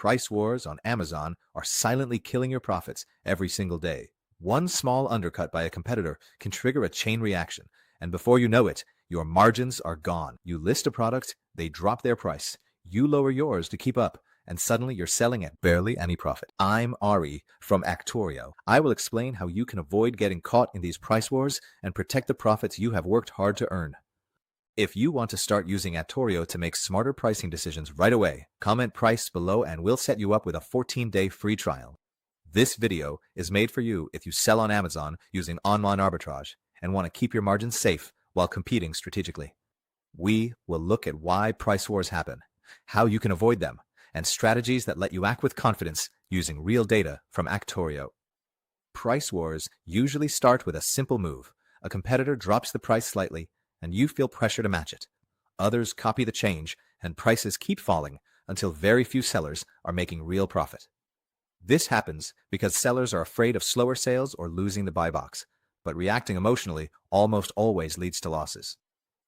price wars on Amazon are silently killing your profits every single day. One small undercut by a competitor can trigger a chain reaction, and before you know it, your margins are gone. You list a product, they drop their price, you lower yours to keep up, and suddenly you're selling at barely any profit. I'm Ari from Actorio. I will explain how you can avoid getting caught in these price wars and protect the profits you have worked hard to earn. If you want to start using Actorio to make smarter pricing decisions right away, comment price below and we'll set you up with a 14-day free trial. This video is made for you if you sell on Amazon using online arbitrage and want to keep your margins safe while competing strategically. We will look at why price wars happen, how you can avoid them, and strategies that let you act with confidence using real data from Actorio. Price wars usually start with a simple move. A competitor drops the price slightly, and you feel pressure to match it. Others copy the change, and prices keep falling until very few sellers are making real profit. This happens because sellers are afraid of slower sales or losing the buy box, but reacting emotionally almost always leads to losses.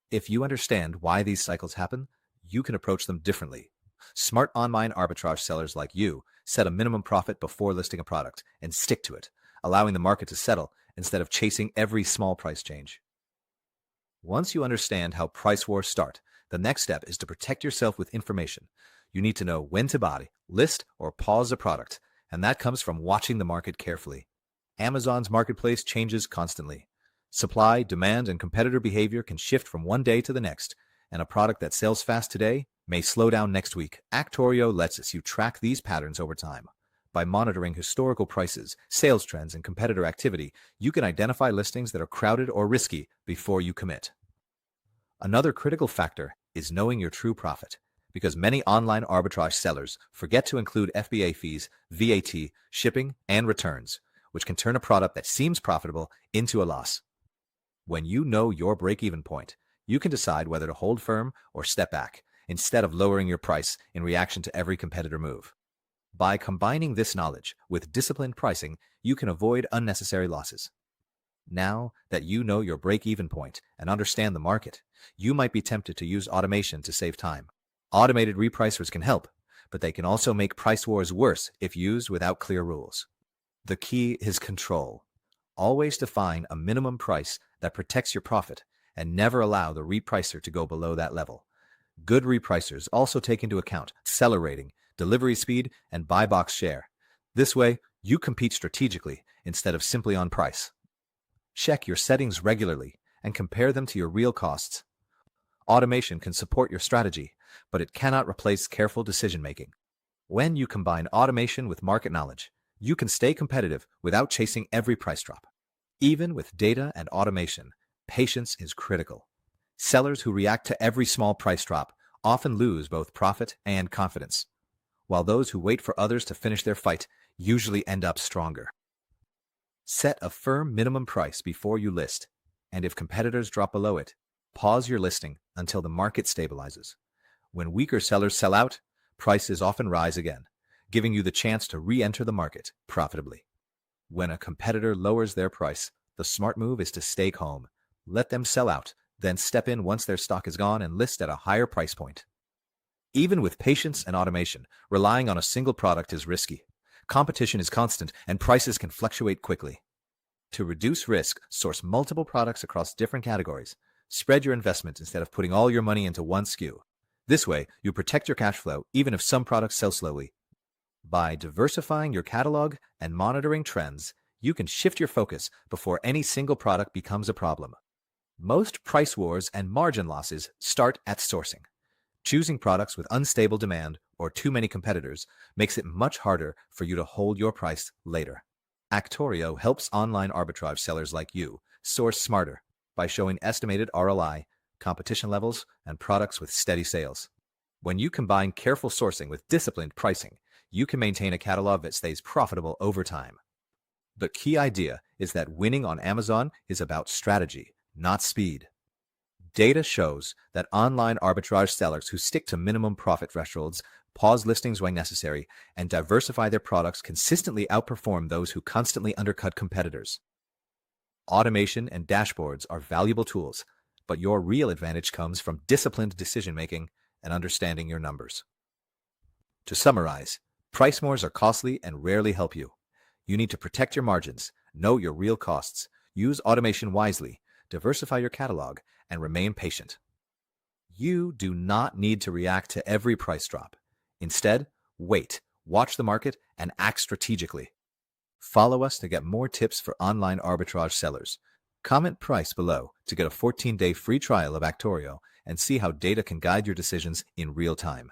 If you understand why these cycles happen, you can approach them differently. Smart online arbitrage sellers like you set a minimum profit before listing a product and stick to it, allowing the market to settle instead of chasing every small price change. Once you understand how price wars start, the next step is to protect yourself with information. You need to know when to buy, list, or pause a product, and that comes from watching the market carefully. Amazon's marketplace changes constantly. Supply, demand, and competitor behavior can shift from one day to the next, and a product that sells fast today may slow down next week. Actorio lets you track these patterns over time. By monitoring historical prices, sales trends, and competitor activity, you can identify listings that are crowded or risky before you commit. Another critical factor is knowing your true profit, because many online arbitrage sellers forget to include FBA fees, VAT, shipping, and returns, which can turn a product that seems profitable into a loss. When you know your break-even point, you can decide whether to hold firm or step back, instead of lowering your price in reaction to every competitor move. By combining this knowledge with disciplined pricing, you can avoid unnecessary losses. Now that you know your break-even point and understand the market, you might be tempted to use automation to save time. Automated repricers can help, but they can also make price wars worse if used without clear rules. The key is control. Always define a minimum price that protects your profit and never allow the repricer to go below that level. Good repricers also take into account seller rating, delivery speed, and buy box share. This way, you compete strategically instead of simply on price. Check your settings regularly and compare them to your real costs. Automation can support your strategy, but it cannot replace careful decision-making. When you combine automation with market knowledge, you can stay competitive without chasing every price drop. Even with data and automation, patience is critical. Sellers who react to every small price drop often lose both profit and confidence, while those who wait for others to finish their fight usually end up stronger. Set a firm minimum price before you list, and if competitors drop below it, pause your listing until the market stabilizes. When weaker sellers sell out, prices often rise again, giving you the chance to re-enter the market profitably. When a competitor lowers their price, the smart move is to stay calm. Let them sell out, then step in once their stock is gone and list at a higher price point. Even with patience and automation, relying on a single product is risky. Competition is constant, and prices can fluctuate quickly. To reduce risk, source multiple products across different categories. Spread your investment instead of putting all your money into one SKU. This way, you protect your cash flow even if some products sell slowly. By diversifying your catalog and monitoring trends, you can shift your focus before any single product becomes a problem. Most price wars and margin losses start at sourcing. Choosing products with unstable demand or too many competitors makes it much harder for you to hold your price later. Actorio helps online arbitrage sellers like you source smarter by showing estimated ROI, competition levels, and products with steady sales. When you combine careful sourcing with disciplined pricing, you can maintain a catalog that stays profitable over time. The key idea is that winning on Amazon is about strategy, not speed. Data shows that online arbitrage sellers who stick to minimum profit thresholds, pause listings when necessary, and diversify their products consistently outperform those who constantly undercut competitors. Automation and dashboards are valuable tools, but your real advantage comes from disciplined decision-making and understanding your numbers. To summarize, Price wars are costly and rarely help you. You need to protect your margins, know your real costs, use automation wisely, diversify your catalog, and remain patient. You do not need to react to every price drop. Instead, wait, watch the market, and act strategically. Follow us to get more tips for online arbitrage sellers. Comment price below to get a 14-day free trial of Actorio and see how data can guide your decisions in real time.